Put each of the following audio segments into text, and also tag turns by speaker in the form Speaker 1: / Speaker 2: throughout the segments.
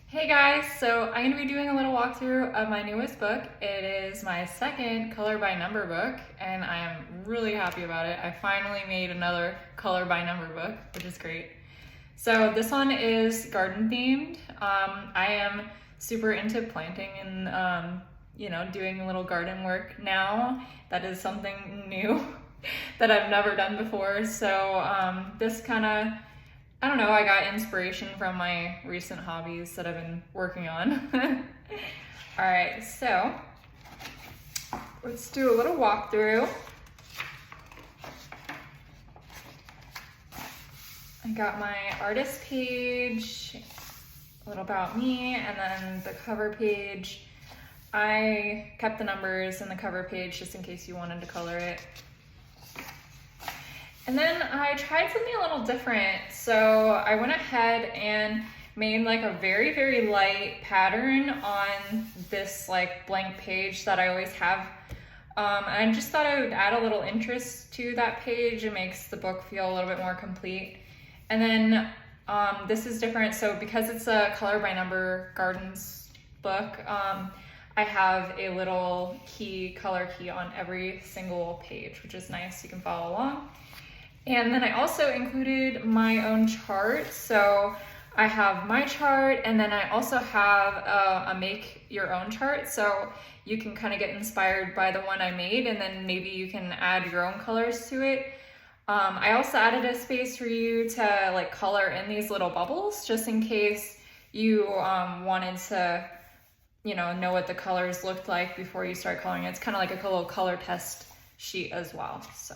Speaker 1: Hey guys, so I'm going to be doing a little walkthrough of my newest book. It is my second color by number book, and I am really happy about it. I finally made another color by number book, which is great. So this one is garden themed. I am super into planting and doing a little garden work now. That is something new that I've never done before. So this kind of, I don't know, I got inspiration from my recent hobbies that I've been working on. All right, so let's do a little walkthrough. I got my artist page, a little about me, and then the cover page. I kept the numbers in the cover page just in case you wanted to color it. And then I tried something a little different. So I went ahead and made like a very, very light pattern on this like blank page that I always have. And I just thought I would add a little interest to that page. It makes the book feel a little bit more complete. And then this is different. So because it's a color by number gardens book, I have a little color key on every single page, which is nice. You can follow along. And then I also included my own chart. So I have my chart, and then I also have a make your own chart. So you can kind of get inspired by the one I made, and then maybe you can add your own colors to it. I also added a space for you to like color in these little bubbles, just in case you wanted to, know what the colors looked like before you start coloring. It's kind of like a little color test sheet as well. So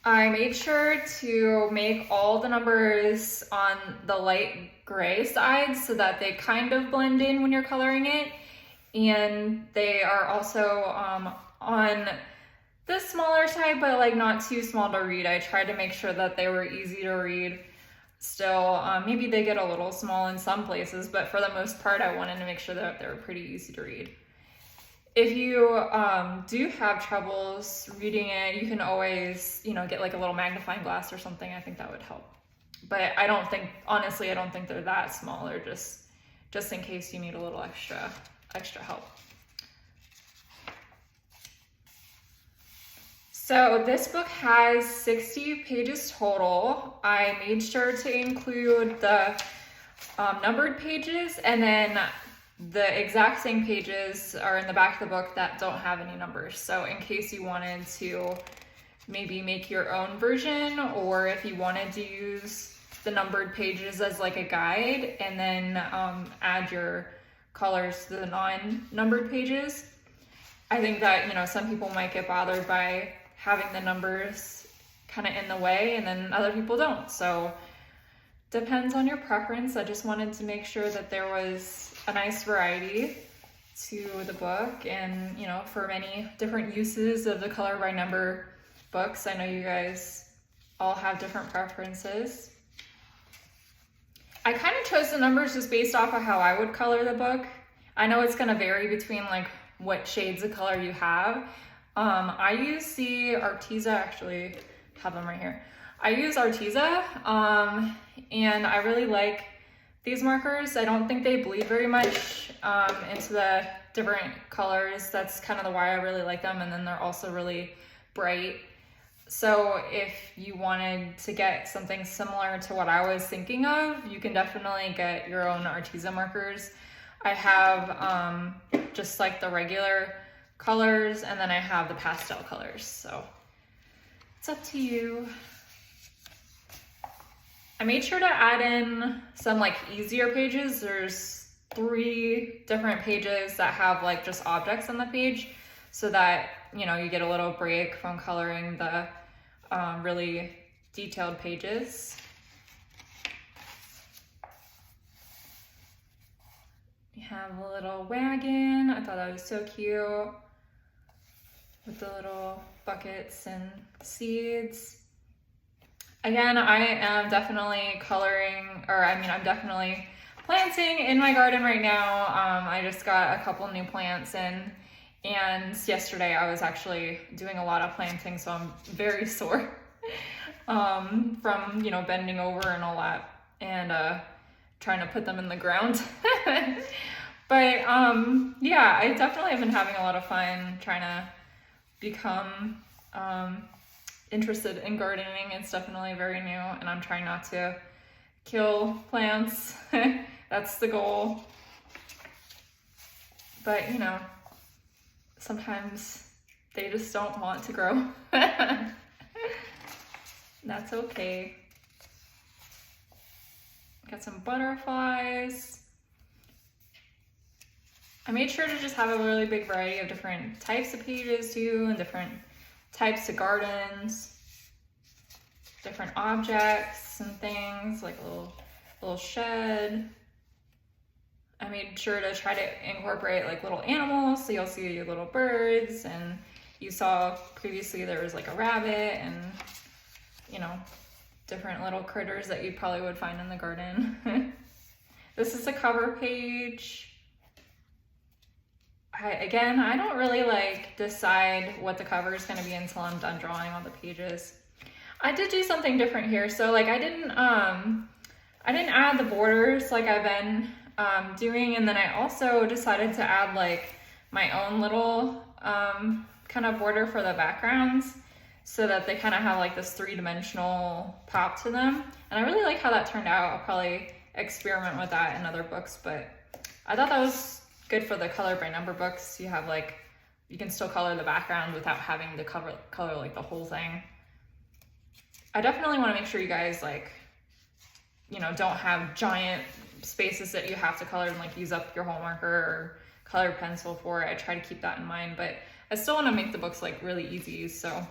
Speaker 1: I made sure to make all the numbers on the light gray side so that they kind of blend in when you're coloring it. And they are also on the smaller side, but like not too small to read. I tried to make sure that they were easy to read still. Maybe they get a little small in some places, but for the most part, I wanted to make sure that they were pretty easy to read. If you do have troubles reading it, you can always, get like a little magnifying glass or something. I think that would help. But honestly, I don't think they're that small. They're just in case you need a little extra help. So this book has 60 pages total. I made sure to include the numbered pages, and then the exact same pages are in the back of the book that don't have any numbers. So in case you wanted to maybe make your own version, or if you wanted to use the numbered pages as like a guide and then add your colors to the non-numbered pages. I think that, some people might get bothered by having the numbers kind of in the way, and then other people don't. So depends on your preference. I just wanted to make sure that there was a nice variety to the book, and for many different uses of the color by number books. I know you guys all have different preferences. I kind of chose the numbers just based off of how I would color the book. I know it's going to vary between like what shades of color you have. I use the Arteza, actually have them right here. I use Arteza, and I really like these markers. I don't think they bleed very much into the different colors. That's kind of why I really like them. And then they're also really bright. So if you wanted to get something similar to what I was thinking of, you can definitely get your own Arteza markers. I have just like the regular colors, and then I have the pastel colors. So it's up to you. I made sure to add in some like easier pages. There's 3 different pages that have like just objects on the page, so that you get a little break from coloring the really detailed pages. We have a little wagon. I thought that was so cute with the little buckets and seeds. Again, I am definitely I'm definitely planting in my garden right now. I just got a couple new plants in, and yesterday I was actually doing a lot of planting, so I'm very sore. from, you know, bending over and all that, and trying to put them in the ground. But yeah, I definitely have been having a lot of fun trying to become interested in gardening. It's definitely very new, and I'm trying not to kill plants. That's the goal. But you know, sometimes they just don't want to grow. That's okay. Got some butterflies. I made sure to just have a really big variety of different types of pages too, and different types of gardens, different objects and things, like a little shed. I made sure to try to incorporate like little animals, so you'll see your little birds, and you saw previously there was like a rabbit and, you know, different little critters that you probably would find in the garden. This is the cover page. Again, I don't really like decide what the cover is going to be until I'm done drawing all the pages. I did do something different here. So like I didn't add the borders like I've been doing, and then I also decided to add like my own little kind of border for the backgrounds, so that they kind of have like this three-dimensional pop to them. And I really like how that turned out. I'll probably experiment with that in other books, but I thought that was good for the color by number books. You have like, you can still color the background without having to color like the whole thing. I definitely want to make sure you guys like, you know, don't have giant spaces that you have to color and like use up your whole marker or color pencil for. I try to keep that in mind, but I still want to make the books like really easy. So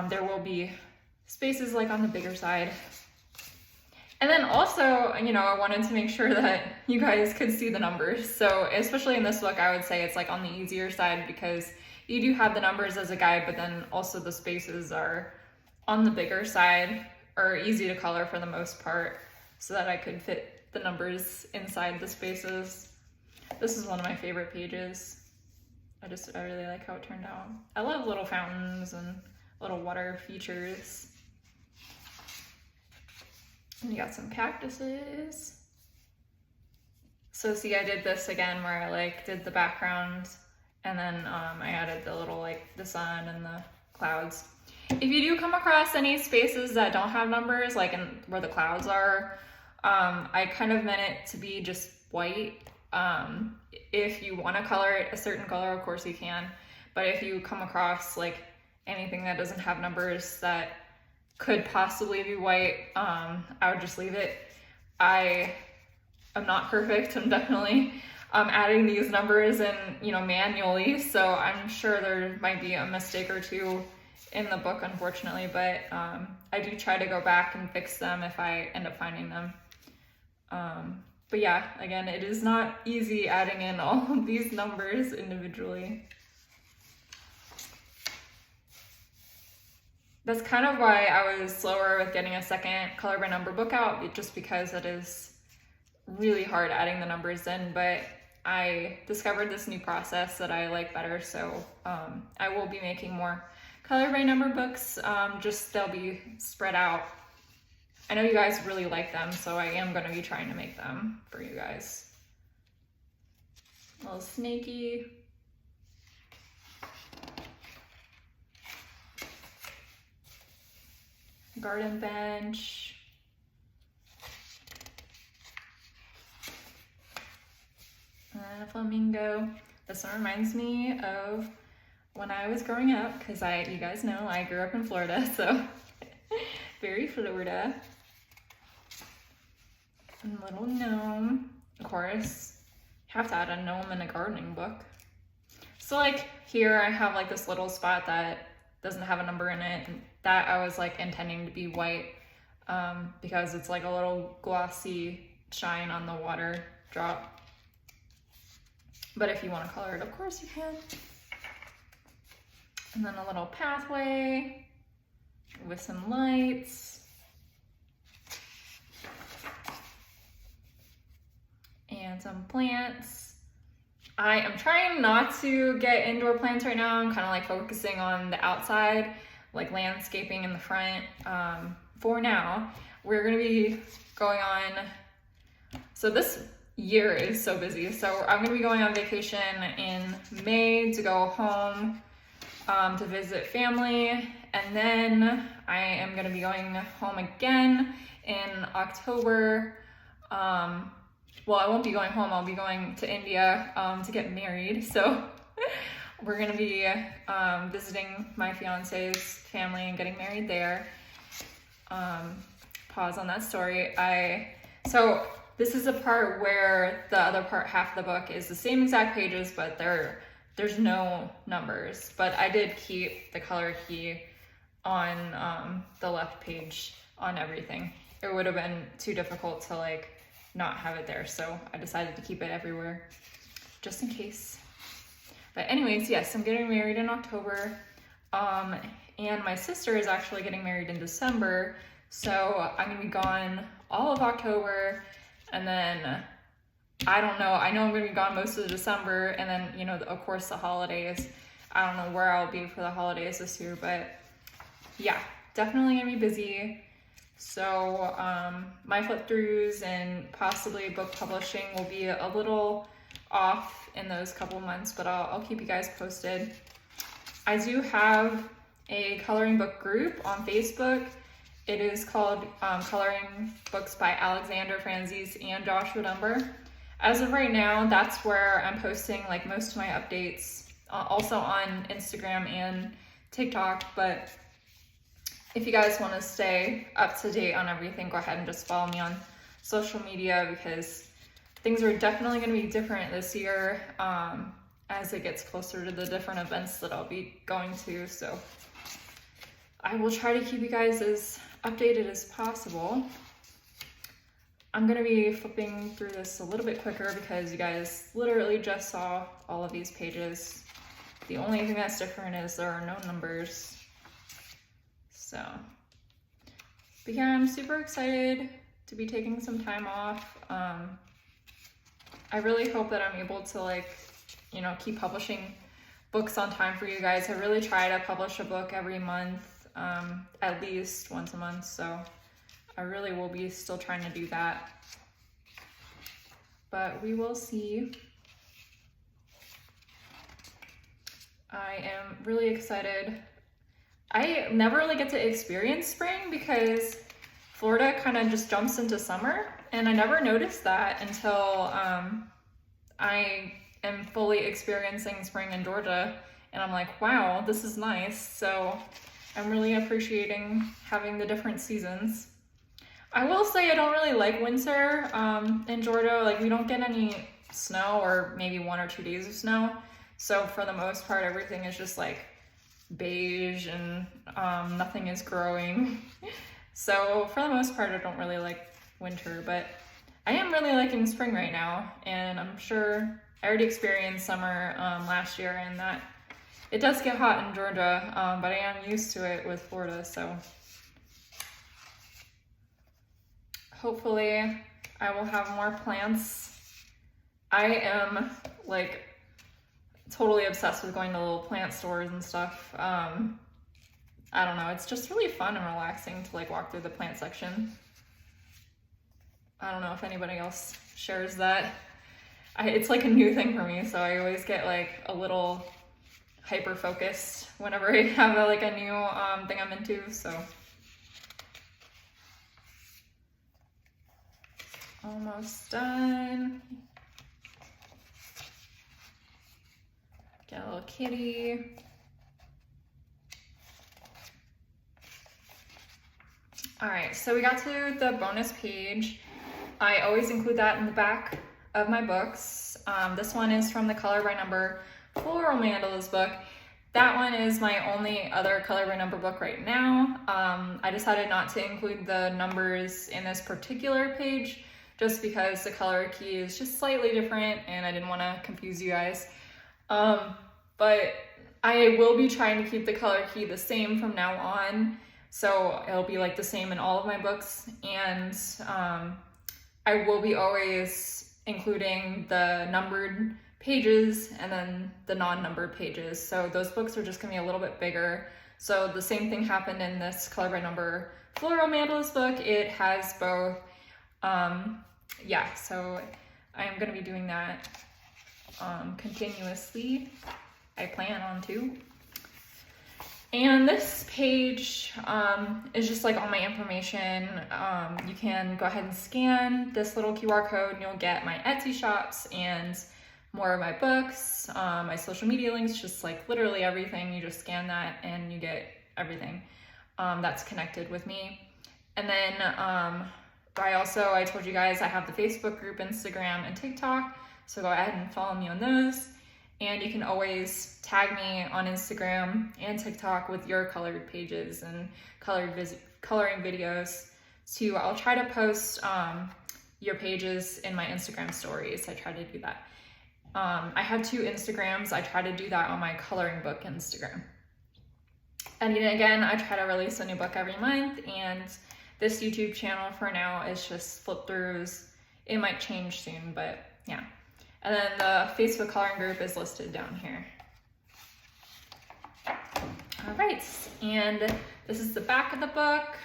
Speaker 1: there will be spaces like on the bigger side. And then also, you know, I wanted to make sure that you guys could see the numbers. So especially in this book, I would say it's like on the easier side, because you do have the numbers as a guide, but then also the spaces are on the bigger side, or easy to color for the most part, so that I could fit the numbers inside the spaces. This is one of my favorite pages. I really like how it turned out. I love little fountains and little water features. And you got some cactuses. So see, I did this again where I like did the background, and then I added the little like the sun and the clouds. If you do come across any spaces that don't have numbers, like in where the clouds are, I kind of meant it to be just white. If you want to color it a certain color, of course you can. But if you come across like anything that doesn't have numbers that could possibly be white, I would just leave it. I am not perfect. I'm definitely adding these numbers in, you know, manually, so I'm sure there might be a mistake or two in the book, unfortunately, but I do try to go back and fix them if I end up finding them. But yeah, again, it is not easy adding in all of these numbers individually. That's kind of why I was slower with getting a second color by number book out, just because it is really hard adding the numbers in, but I discovered this new process that I like better, so I will be making more color by number books, just they'll be spread out. I know you guys really like them, so I am going to be trying to make them for you guys. A little snaky. Garden bench. And a flamingo. This one reminds me of when I was growing up, because you guys know I grew up in Florida, so very Florida. And little gnome. Of course, have to add a gnome in a gardening book. So like here I have like this little spot that doesn't have a number in it, and that I was like intending to be white because it's like a little glossy shine on the water drop. But if you want to color it, of course you can. And then a little pathway with some lights. And some plants. I am trying not to get indoor plants right now. I'm kind of like focusing on the outside, like landscaping in the front. For now, we're gonna be going on, so this year is so busy. So I'm gonna be going on vacation in May to go home to visit family. And then I am gonna be going home again in October. Well, I won't be going home, I'll be going to India to get married. So we're gonna be visiting my fiance's family and getting married there. Pause on that story. So this is a part where the other part, half of the book, is the same exact pages, but there's no numbers. But I did keep the color key on the left page on everything. It would have been too difficult to like not have it there, so I decided to keep it everywhere just in case. But anyways, yes, I'm getting married in October, and my sister is actually getting married in December, so I'm gonna be gone all of October, and then I don't know, I know I'm gonna be gone most of December, and then, you know, of course the holidays. I don't know where I'll be for the holidays this year, but yeah, definitely gonna be busy. So my flip throughs and possibly book publishing will be a little off in those couple months, but I'll keep you guys posted. I do have a coloring book group on Facebook. It is called Coloring Books by Alexandra Franzese and Joshua Dunbar. As of right now, that's where I'm posting like most of my updates, also on Instagram and TikTok. But if you guys want to stay up to date on everything, go ahead and just follow me on social media, because things are definitely going to be different this year as it gets closer to the different events that I'll be going to. So I will try to keep you guys as updated as possible. I'm going to be flipping through this a little bit quicker because you guys literally just saw all of these pages. The only thing that's different is there are no numbers. So, but yeah, I'm super excited to be taking some time off. I really hope that I'm able to, like, you know, keep publishing books on time for you guys. I really try to publish a book every month, at least once a month. So I really will be still trying to do that, but we will see. I am really excited. I never really get to experience spring because Florida kind of just jumps into summer, and I never noticed that until I am fully experiencing spring in Georgia, and I'm like, wow, this is nice. So I'm really appreciating having the different seasons. I will say I don't really like winter in Georgia. Like, we don't get any snow, or maybe 1 or 2 days of snow. So for the most part, everything is just like beige and nothing is growing. So for the most part, I don't really like winter, but I am really liking spring right now. And I'm sure I already experienced summer last year, and that it does get hot in Georgia, but I am used to it with Florida. So hopefully I will have more plants. I am like totally obsessed with going to little plant stores and stuff. I don't know, it's just really fun and relaxing to like walk through the plant section. I don't know if anybody else shares that. It's like a new thing for me, so I always get like a little hyper focused whenever I have like a new thing I'm into. So almost done. Get a little kitty. All right, so we got to the bonus page. I always include that in the back of my books. This one is from the Color by Number Floral Mandalas book. That one is my only other Color by Number book right now. I decided not to include the numbers in this particular page just because the color key is just slightly different and I didn't want to confuse you guys. But I will be trying to keep the color key the same from now on. So it'll be like the same in all of my books. And I will be always including the numbered pages and then the non-numbered pages. So those books are just gonna be a little bit bigger. So the same thing happened in this color by number floral mandalas book. It has both, yeah, so I am going to be doing that continuously. I plan on to. And this page is just like all my information. You can go ahead and scan this little QR code and you'll get my Etsy shops and more of my books, my social media links, just like literally everything. You just scan that and you get everything that's connected with me. And then I told you guys I have the Facebook group, Instagram, and TikTok. So go ahead and follow me on those. And you can always tag me on Instagram and TikTok with your colored pages and coloring videos too. I'll try to post your pages in my Instagram stories. I try to do that. I have 2 Instagrams. I try to do that on my coloring book Instagram. And again, I try to release a new book every month, and this YouTube channel for now is just flip throughs. It might change soon, but yeah. And then the Facebook coloring group is listed down here. All right, and this is the back of the book.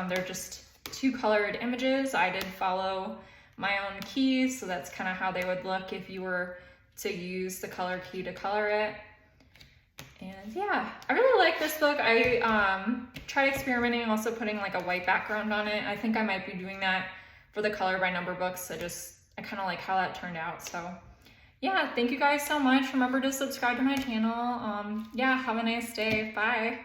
Speaker 1: They're just 2 colored images. I did follow my own keys, so that's kind of how they would look if you were to use the color key to color it. And yeah, I really like this book. I tried experimenting, also putting like a white background on it. I think I might be doing that for the color by number books. I kind of like how that turned out. So yeah, thank you guys so much. Remember to subscribe to my channel. Yeah, have a nice day. Bye.